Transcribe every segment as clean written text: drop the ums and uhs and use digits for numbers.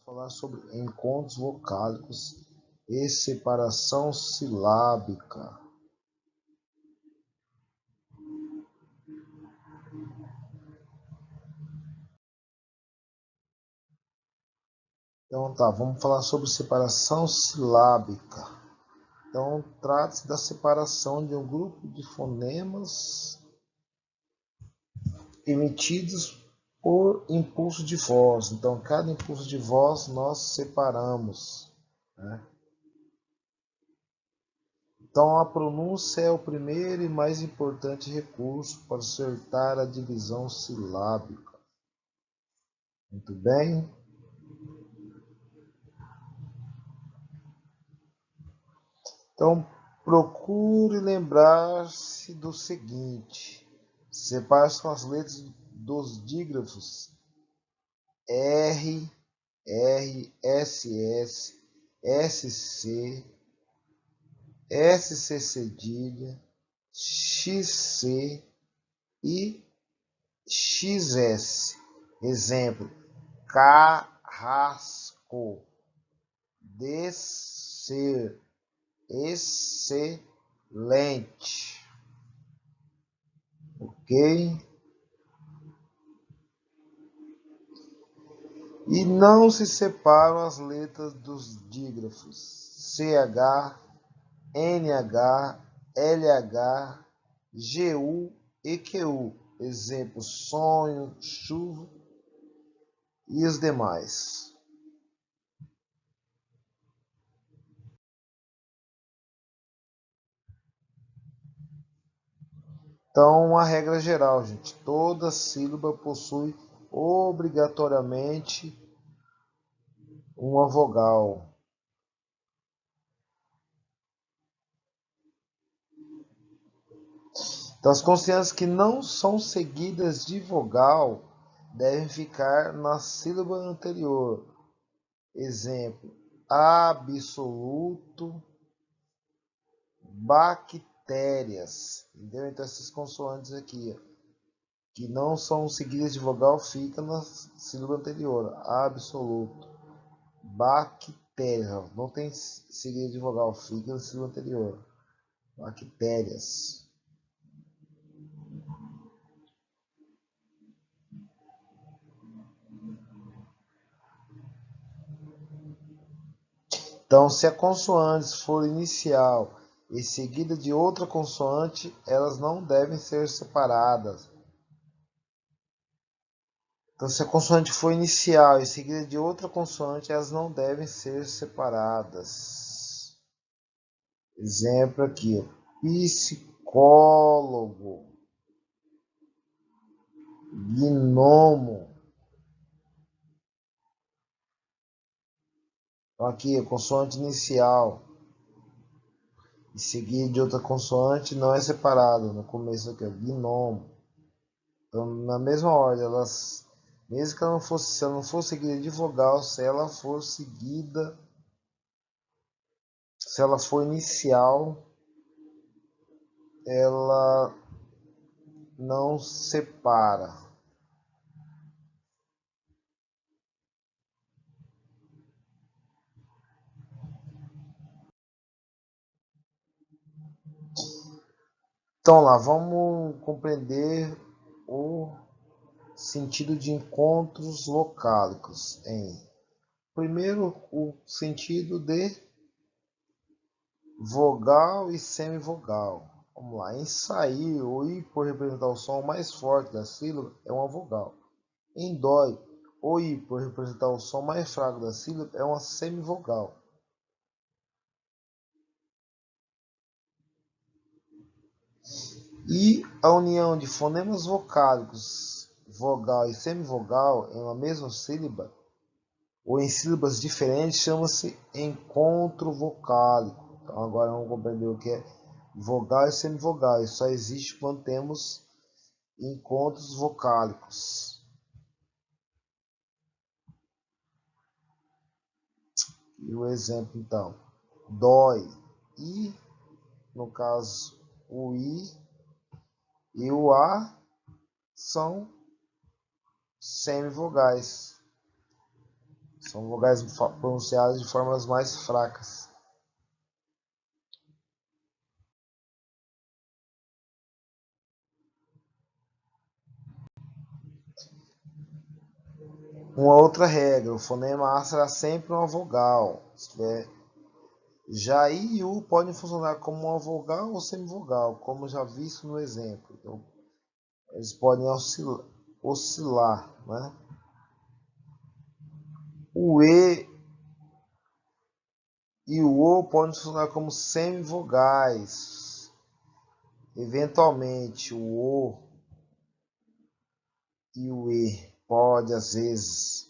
falar sobre encontros vocálicos e separação silábica. Então tá, vamos falar sobre separação silábica. Então trata-se da separação de um grupo de fonemas emitidos por impulso de voz. Então cada impulso de voz nós separamos, né? Então, a pronúncia é o primeiro e mais importante recurso para acertar a divisão silábica. Muito bem. Então, procure lembrar-se do seguinte: separe-se com as letras dos dígrafos R, R, SS, SC, SC cedilha, XC e XS. Exemplo: carrasco, descer, excelente. Ok? E não se separam as letras dos dígrafos CH, NH, LH, GU e QU. Exemplo: sonho, chuva e os demais. Então, uma regra geral, gente: toda sílaba possui obrigatoriamente uma vogal. Então, as consoantes que não são seguidas de vogal devem ficar na sílaba anterior. Exemplo: absoluto, bactérias. Entendeu? Então, essas consoantes aqui, que não são seguidas de vogal, ficam na sílaba anterior. Absoluto, bactérias. Não tem seguida de vogal, fica na sílaba anterior. Bactérias. Então, se a consoante for inicial e seguida de outra consoante, elas não devem ser separadas. Então, se a consoante for inicial e seguida de outra consoante, elas não devem ser separadas. Exemplo aqui: psicólogo, gnomo. Então, aqui a consoante inicial e seguida de outra consoante não é separada. No começo aqui, gnomo. Então, na mesma ordem, elas, mesmo que ela não fosse, se ela não for seguida de vogal, se ela for seguida, se ela for inicial, ela não separa. Então lá, vamos compreender o sentido de encontros vocálicos em primeiro o sentido de vogal e semivogal. Vamos lá, em sair ou ir por representar o som mais forte da sílaba é uma vogal. Em dói ou i, por representar o som mais fraco da sílaba, é uma semivogal. E a união de fonemas vocálicos, vogal e semivogal, em uma mesma sílaba, ou em sílabas diferentes, chama-se encontro vocálico. Então agora vamos compreender o que é vogal e semivogal. Isso só existe quando temos encontros vocálicos. E o exemplo então: dói, i, no caso o i e o a são semivogais. São vogais pronunciadas de formas mais fracas. Uma outra regra, o fonema A será sempre uma vogal. Já I e U podem funcionar como uma vogal ou semivogal, como já visto no exemplo. Então, eles podem oscilar, né? O E e o O podem funcionar como semivogais. Eventualmente, o O e o E pode, às vezes.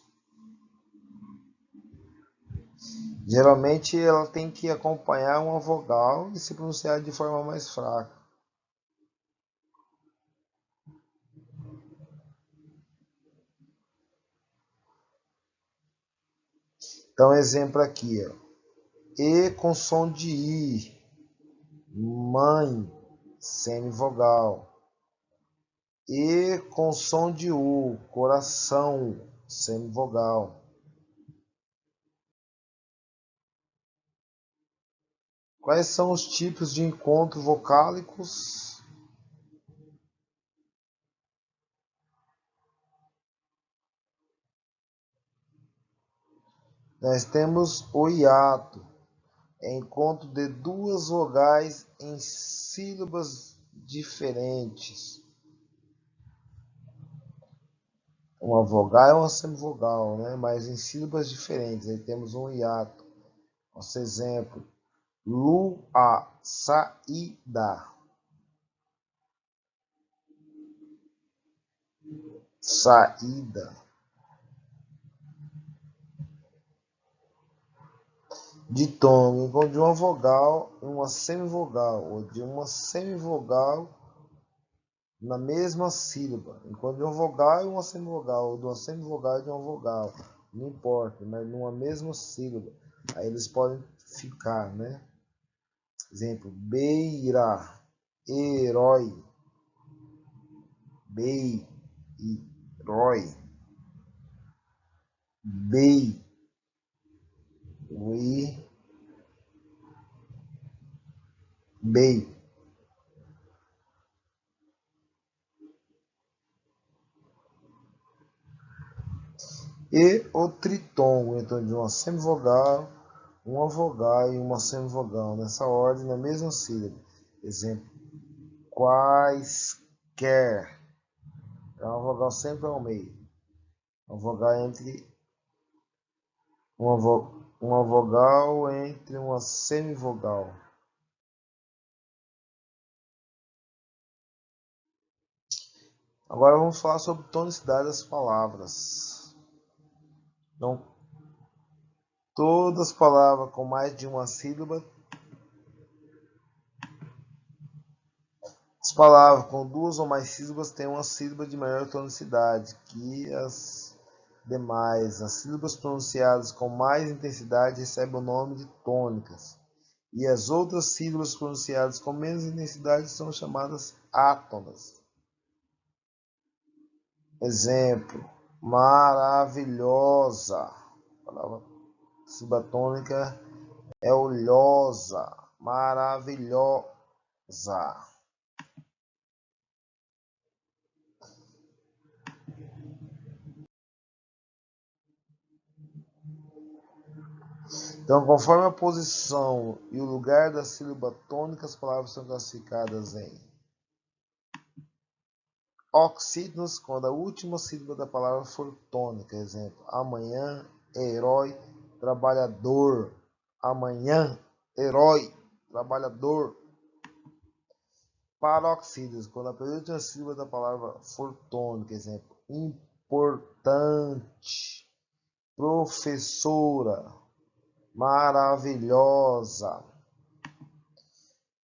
Geralmente, ela tem que acompanhar uma vogal e se pronunciar de forma mais fraca. Então, exemplo aqui, ó. E com som de I, mãe, semivogal. E com som de U, coração, semivogal. Quais são os tipos de encontro vocálicos? Nós temos o hiato, é encontro de duas vogais em sílabas diferentes. Uma vogal é uma semivogal, né? Mas em sílabas diferentes. Aí temos um hiato. Nosso exemplo: lua, saída. Saída. Ditongo, de uma vogal e uma semivogal, ou de uma semivogal na mesma sílaba. Enquanto de uma vogal e uma semivogal, ou de uma semivogal e de uma vogal. Não importa, mas numa mesma sílaba. Aí eles podem ficar, né? Exemplo: beira, herói, bei, herói, bei, ui, bei. E o tritongo, então de uma semivogal, uma vogal e uma semivogal, nessa ordem, na mesma sílaba. Exemplo: quaisquer. É uma vogal sempre ao meio. Uma vogal entre uma vogal entre uma semivogal. Agora vamos falar sobre tonicidade das palavras. Então, todas as palavras com mais de uma sílaba. As palavras com duas ou mais sílabas têm uma sílaba de maior tonicidade que as demais. As sílabas pronunciadas com mais intensidade recebem o nome de tônicas. E as outras sílabas pronunciadas com menos intensidade são chamadas átonas. Exemplo: maravilhosa. A palavra sílaba tônica é olhosa, maravilhosa. Então, conforme a posição e o lugar da sílaba tônica, as palavras são classificadas em oxítonos, quando a última sílaba da palavra for tônica. Exemplo: amanhã, herói, trabalhador. Amanhã, herói, trabalhador. Paroxítonos, quando a penúltima sílaba da palavra for tônica. Exemplo: importante, professora, maravilhosa.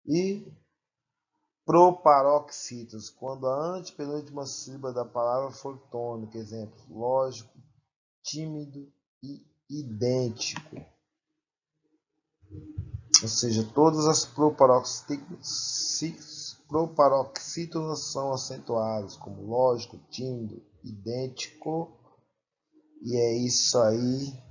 E proparoxítonos, quando a antepenúltima sílaba da palavra for tônica. Exemplo: lógico, tímido e idêntico. Ou seja, todas as proparoxítonas são acentuadas, como lógico, tímido, idêntico. E é isso aí.